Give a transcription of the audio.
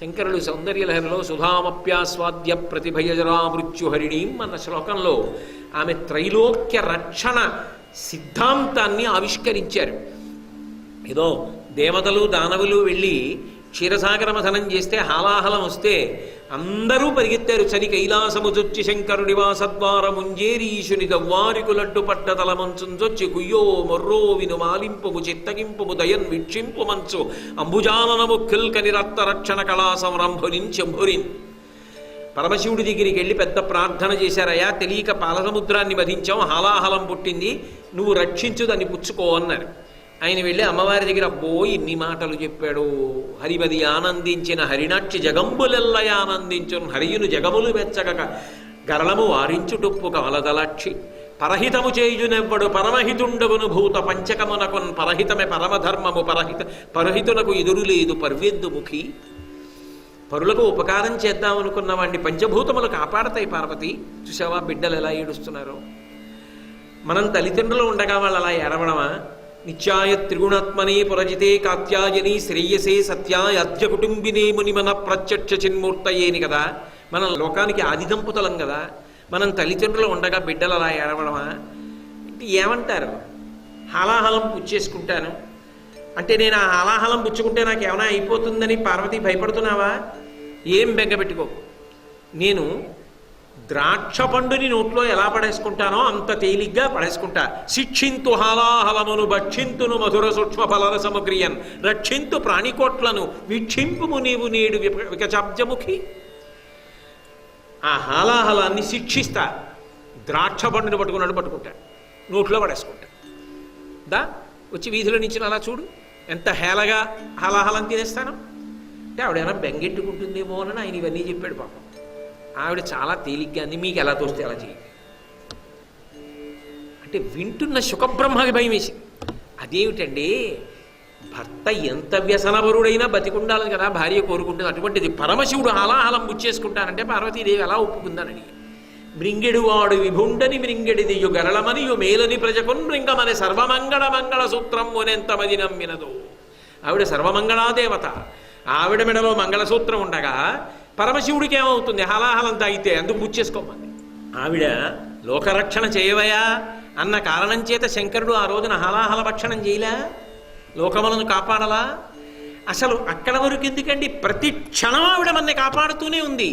శంకరుడు సౌందర్యలహరిలో సుధామప్యాస్వాద్య ప్రతిభయజరా మృత్యుహరిణీం అన్న శ్లోకంలో ఆమె త్రైలోక్య రక్షణ సిద్ధాంతాన్ని ఆవిష్కరించారు. ఏదో దేవతలు దానవులు వెళ్ళి క్షీరసాగర మథనం చేస్తే హాలాహలం వస్తే అందరూ పరిగెత్తారు. చని కైలాసముజొచ్చి శంకరుడి వాసద్వారముంజేరీశుని దవ్వారికులడ్డు పట్టతల మంచుంచొచ్చి కుయ్యో మొర్రో విను మాలింపుము చిత్తగింపుము దయన్ వీక్షింపు మంచు అంబుజాననము కిల్కని రక్త రక్షణ కళా సంరంభురిన్ చెంభురిన్. పరమశివుడి దగ్గరికి వెళ్ళి పెద్ద ప్రార్థన చేశారయ్యా, తెలియక పాలసముద్రాన్ని వధించాం, హాలాహలం పుట్టింది, నువ్వు రక్షించు, దాన్ని పుచ్చుకో అన్నారు. ఆయన వెళ్ళి అమ్మవారి దగ్గర అబ్బో ఇన్ని మాటలు చెప్పాడు. హరిమది ఆనందించిన హరినాక్షి జగంబులెల్లయ ఆనందించున్ హరియును జగములు వెచ్చగ గరళము వారించుటుప్పు కమలదలాక్షి పరహితము చేయునెవ్వడు పరమహితుండవును భూత పంచకమునకున్ పరహితమే పరమధర్మము పరహితునకు ఎదురు లేదు పర్వేందుముఖి. పరులకు ఉపకారం చేద్దామనుకున్న వాడిని పంచభూతములు కాపాడతాయి పార్వతి. చూసావా బిడ్డలు ఎలా ఏడుస్తున్నారో. మనం తల్లిదండ్రులు ఉండగా వాళ్ళు అలా ఏడవడమా? నిత్యాయ త్రిగుణాత్మనే పురజితే కాత్యాయని శ్రేయసే సత్యాయ అద్య కుటుంబినే మునిమన ప్రత్యక్ష చిన్మూర్తయేని కదా. మనం లోకానికి ఆది దంపతులం కదా. మనం తల్లిదండ్రులు ఉండగా బిడ్డలు అలా ఏడవడమా? ఏమంటారు? హాలాహలం పుచ్చేసుకుంటాను అంటే నేను ఆ హాలాహలం పుచ్చుకుంటే నాకు ఏమైనా అయిపోతుందని పార్వతి భయపడుతున్నావా? ఏం బెంగపెట్టుకో. నేను ద్రాక్ష పండుని నోట్లో ఎలా పడేసుకుంటానో అంత తేలిగ్గా పడేసుకుంటా. శిక్షింతు హాలాహలమును భక్షింతును మధుర సూక్ష్మ ఫలరసము క్రియన్ రక్షింతు ప్రాణికోట్లను వీక్షింపుము నీవు నేడు వికచాబ్జముఖి. ఆ హాలాహలాన్ని శిక్షిస్తా. ద్రాక్ష పండుని పట్టుకున్నాడు పట్టుకుంటా, నోట్లో పడేసుకుంటా. దా వచ్చి వీధిలో నుంచి అలా చూడు ఎంత హేళగా హాలాహలం తినేస్తాను అంటే ఆవిడేమైనా బెంగెట్టుకుంటుందేమో అని ఆయన ఇవన్నీ చెప్పాడు. పాపం ఆవిడ చాలా తేలిగ్గా అంది, మీకు ఎలా తోస్తే అలా చేయండి అంటే వింటున్న సుఖబ్రహ్మకి భయం వేసింది. అదేమిటండి, భర్త ఎంత వ్యసనపరుడైనా బతికుండాలి కదా, భార్య కోరుకుంటుంది. అటువంటిది పరమశివుడు హాలాహలం బుచ్చేసుకుంటానంటే పార్వతీదేవి ఎలా ఒప్పుకుందానని. మృంగెడువాడు విభుండని మృంగెడిదియు గరళమనియు మేలని ప్రజకున్ మృంగమని సర్వమంగళ మంగళ సూత్రం మొనెంతమది నమ్మినదు. ఆవిడ సర్వమంగళాదేవత. ఆవిడ మెడలో మంగళసూత్రం ఉండగా పరమశివుడికి ఏమవుతుంది? హాలాహలం తాగితే అందుకు బుచ్చేసుకోమని. ఆవిడ లోకరక్షణ చేయవయా అన్న కారణం చేత శంకరుడు ఆ రోజున హాలాహల భక్షణం చేయలే, లోకములను కాపాడలా. అసలు అక్కడ వరకు ఎందుకండి? ప్రతి క్షణం ఆవిడ మనని కాపాడుతూనే ఉంది.